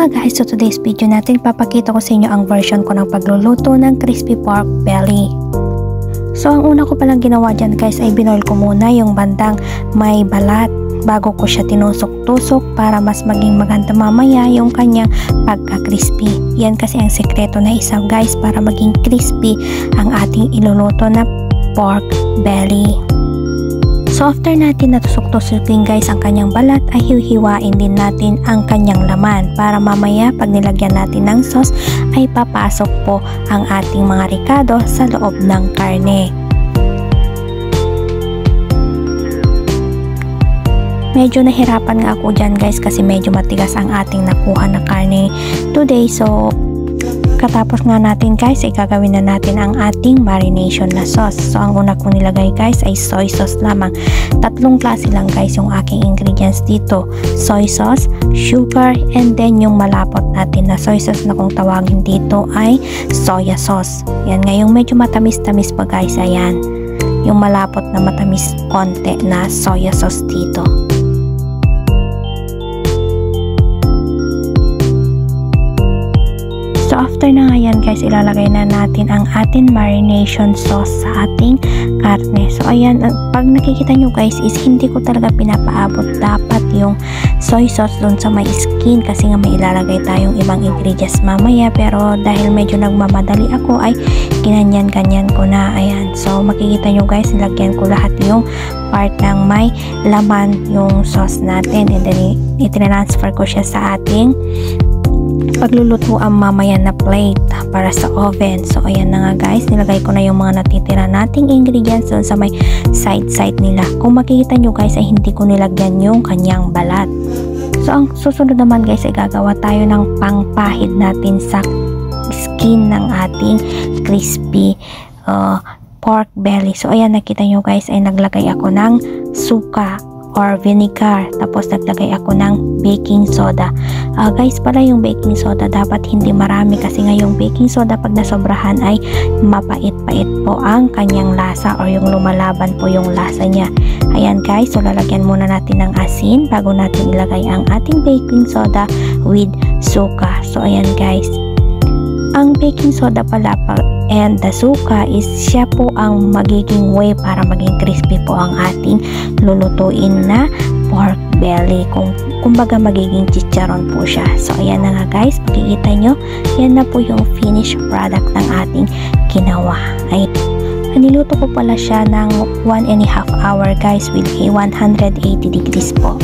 nga guys, so today's video natin papakita ko sa inyo ang version ko ng pagluluto ng crispy pork belly. So ang una ko palang ginawa dyan guys ay binoil ko muna yung bandang may balat bago ko siya tinusok-tusok para mas maging maganda mamaya yung kanyang pagka-crispy. Yan kasi ang sekreto na isa guys para maging crispy ang ating iluluto na pork belly. So after natin natusok-tusukin guys ang kanyang balat ay hihiwain din natin ang kanyang laman para mamaya pag nilagyan natin ng sauce ay papasok po ang ating mga ricado sa loob ng karne. Medyo nahirapan nga ako dyan guys kasi medyo matigas ang ating nakuha na karne today. So katapos nga natin guys ay gagawin na natin ang ating marination na sauce. So ang una kong nilagay guys ay soy sauce lamang. Tatlong klase lang guys yung aking ingredients dito. Soy sauce, sugar, and then yung malapot natin na soy sauce na kung tawagin dito ay soya sauce. Yan nga yung medyo matamis-tamis pa guys, ayan. Yung malapot na matamis konti na soya sauce dito. So after na nga yan guys, ilalagay na natin ang ating marination sauce sa ating karne. So ayan, pag nakikita nyo guys is hindi ko talaga pinapaabot dapat yung soy sauce dun sa may skin kasi nga may ilalagay tayong ibang ingredients mamaya, pero dahil medyo nagmamadali ako ay ginanyan-ganyan ko na. Ayan, so makikita nyo guys, nilagyan ko lahat yung part ng may laman yung sauce natin, and then i-transfer ko siya sa ating pagluluto ang mamaya na plate para sa oven. So ayan na nga guys, nilagay ko na yung mga natitira nating ingredients doon sa may side nila. Kung makikita nyo guys ay hindi ko nilagyan yung kanyang balat. So ang susunod naman guys ay gagawa tayo ng pangpahid natin sa skin ng ating crispy pork belly. So ayan, nakita nyo guys ay naglagay ako ng suka or vinegar, tapos naglagay ako ng baking soda. Guys, pala yung baking soda dapat hindi marami kasi nga yung baking soda pag nasobrahan ay mapait-pait po ang kanyang lasa or yung lumalaban po yung lasa niya. Ayan guys, so lalagyan muna natin ng asin bago natin ilagay ang ating baking soda with suka. So ayan guys, ang baking soda pala and the suka is siya po ang magiging way para maging crispy po ang ating lulutuin na pork belly. Kumbaga magiging chicharon po siya. So ayan na nga guys, makikita nyo, yan na po yung finished product ng ating ginawa. Ay, niluto ko pala siya ng 1.5 hour guys with a 180 degrees po.